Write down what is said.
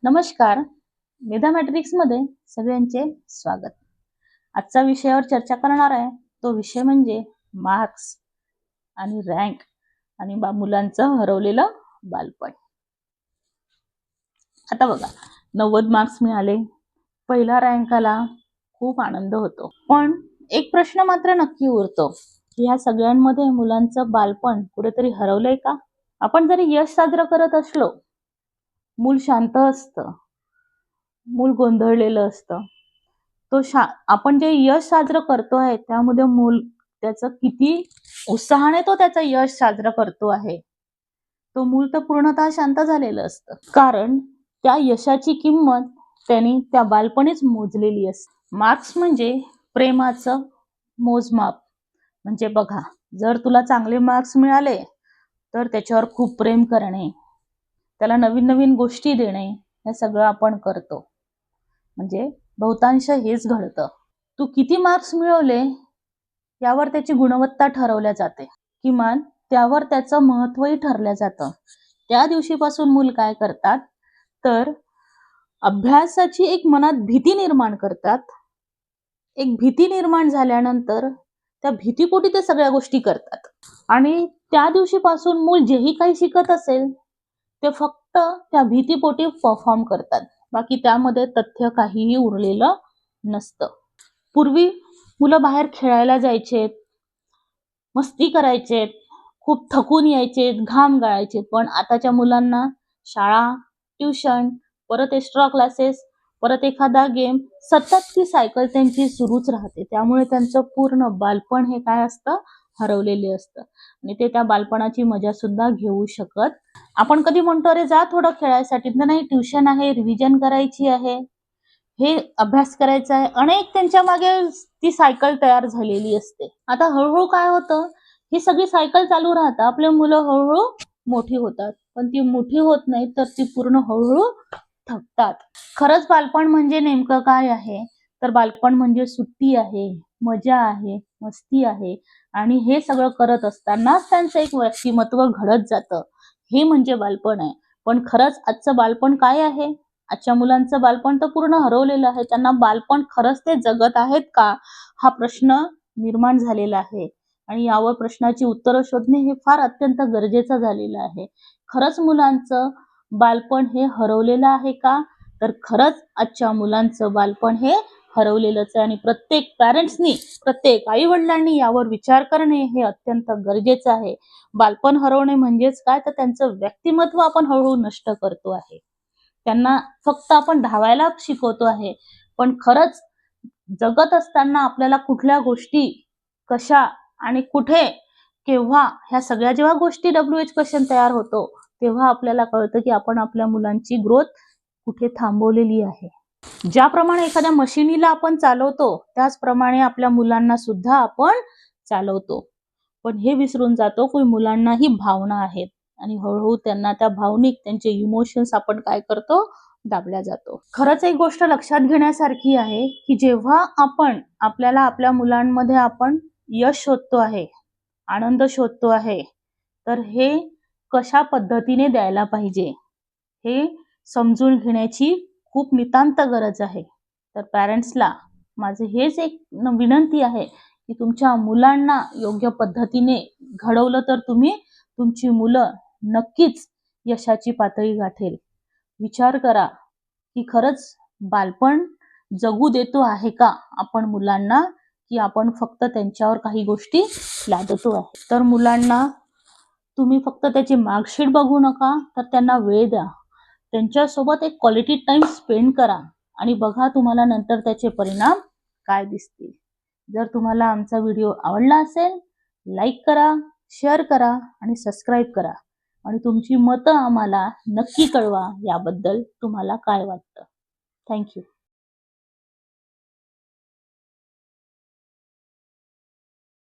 नमस्कार. मेधा मॅट्रिक्समध्ये सगळ्यांचे स्वागत. आजचा विषयावर चर्चा करणार आहे तो विषय म्हणजे मार्क्स आणि रँक आणि मुलांचं हरवलेलं बालपण. आता बघा, 90 मार्क्स मिळाले, पहिला रँक आला, खूप आनंद होतो. पण एक प्रश्न मात्र नक्की उरतो की ह्या सगळ्यांमध्ये मुलांचं बालपण कुठेतरी हरवलंय का? आपण जरी यश साजरं करत असलो, मूल शांत असतं, मूल गोंधळलेलं असतं. आपण जे यश साजरं करतो आहे त्यामध्ये मूल त्याचं किती उत्साहाने तो त्याचं यश साजरं करतो आहे, तो मूल तर पूर्णतः शांत झालेलं असतं. कारण त्या यशाची किंमत त्यांनी त्या बालपणीच मोजलेली असते. मार्क्स म्हणजे प्रेमाचं मोजमाप. म्हणजे बघा, जर तुला चांगले मार्क्स मिळाले तर त्याच्यावर खूप प्रेम करणे, त्याला नवीन नवीन गोष्टी देणे, हे सगळं आपण करतो. म्हणजे बहुतांश हेच घडतं. तू किती मार्क्स मिळवले यावर त्याची गुणवत्ता ठरवल्या जाते, किमान त्यावर त्याचं महत्वही ठरलं जातं. त्या दिवशीपासून मूल काय करतात तर अभ्यासाची एक मनात भीती निर्माण करतात. एक भीती निर्माण झाल्यानंतर त्या भीतीपोटी ते सगळ्या गोष्टी करतात. आणि त्या दिवशीपासून मूल जेही काही शिकत असेल ते फक्त त्या भीतीपोटी परफॉर्म करतात. बाकी त्यामध्ये तथ्य काहीही उरलेलं नसतं. पूर्वी मुलं बाहेर खेळायला जायचे, मस्ती करायचे, खूप थकून यायचे, घाम गाळायचे. पण आताच्या मुलांना शाळा, ट्युशन, परत एक्स्ट्रा क्लासेस, परत एखादा गेम, सतत ती सायकल त्यांची सुरूच राहते. त्यामुळे त्यांचं पूर्ण बालपण हे काय असतं, हरवलेले असतं आणि ते त्या बालपणाची मजा सुद्धा घेऊ शकत. आपण कधी म्हणतो अरे जा थोडं खेळायसाठी, नाही ट्युशन आहे, रिव्हिजन करायची आहे, हे अभ्यास करायचा आहे, अनेक त्यांच्या मागे ती सायकल तयार झालेली असते. आता हळूहळू काय होतं, ही सगळी सायकल चालू राहतं, आपले मुलं हळूहळू मोठी होतात, पण ती मोठी होत नाही तर ती पूर्ण हळूहळू थकतात. खरंच बालपण म्हणजे नेमकं काय आहे तर बालपण म्हणजे सुट्टी आहे, मजा आहे, मस्ती आहे आणि हे सगळं करत असतानाच त्यांचं एक व्यक्तिमत्व घडत जातं. हे म्हणजे बालपण आहे. पण खरंच आजचं बालपण काय आहे? आजच्या मुलांचं बालपण तर पूर्ण हरवलेलं आहे. त्यांना बालपण खरंच ते जगत आहेत का, हा प्रश्न निर्माण झालेला आहे आणि यावर प्रश्नाची उत्तरं शोधणे हे फार अत्यंत गरजेचं झालेलं आहे. खरंच मुलांचं बालपण हे हरवलेलं आहे का? तर खरंच आजच्या मुलांचं बालपण हे हरवलेलंच आहे आणि प्रत्येक पॅरेंट्सनी, प्रत्येक आई वडिलांनी यावर विचार करणे हे अत्यंत गरजेचं आहे. बालपण हरवणे म्हणजेच काय तर त्यांचं व्यक्तिमत्व आपण हळूहळू नष्ट करतो आहे. त्यांना फक्त आपण धावायला शिकवतो आहे, पण खरंच जगत असताना आपल्याला कुठल्या गोष्टी कशा आणि कुठे केव्हा ह्या सगळ्या जेव्हा गोष्टी WH क्वेश्चन तयार होतो तेव्हा आपल्याला कळतं की आपण आपल्या मुलांची ग्रोथ कुठे थांबवलेली आहे. ज्याप्रमाणे एखाद्या मशिनीला आपण चालवतो त्याचप्रमाणे आपल्या मुलांना सुद्धा आपण चालवतो. पण हे विसरून जातो की मुलांनाही भावना आहेत आणि हळूहळू त्यांना त्या भावनिक त्यांचे इमोशन्स आपण काय करतो, दाबल्या जातो. खरंच एक गोष्ट लक्षात घेण्यासारखी आहे की जेव्हा आपण आपल्या मुलांमध्ये आपण यश शोधतो आहे, आनंद शोधतो आहे, तर हे कशा पद्धतीने द्यायला पाहिजे हे समजून घेण्याची खूप नितांत गरज आहे. तर पॅरेंट्सला माझे हेच एक विनंती आहे की तुमच्या मुलांना योग्य पद्धतीने घडवलं तर तुमची मुलं नक्कीच यशाची पातळी गाठेल. विचार करा की खरंच बालपण जगू देतो आहे का आपण मुलांना, की आपण फक्त त्यांच्यावर काही गोष्टी लादतो आहे. तर मुलांना तुम्ही फक्त त्याची मार्कशीट बघू नका, तर त्यांना वेळ द्या, त्यांच्यासोबत एक क्वालिटी टाइम स्पेंड करा आणि बघा तुम्हाला नंतर त्याचे परिणाम काय दिसतील. जर तुम्हाला आमचा व्हिडिओ आवडला असेल, लाईक करा, शेअर करा आणि सबस्क्राईब करा आणि तुमची मतं आम्हाला नक्की कळवा याबद्दल तुम्हाला काय वाटतं. थँक्यू.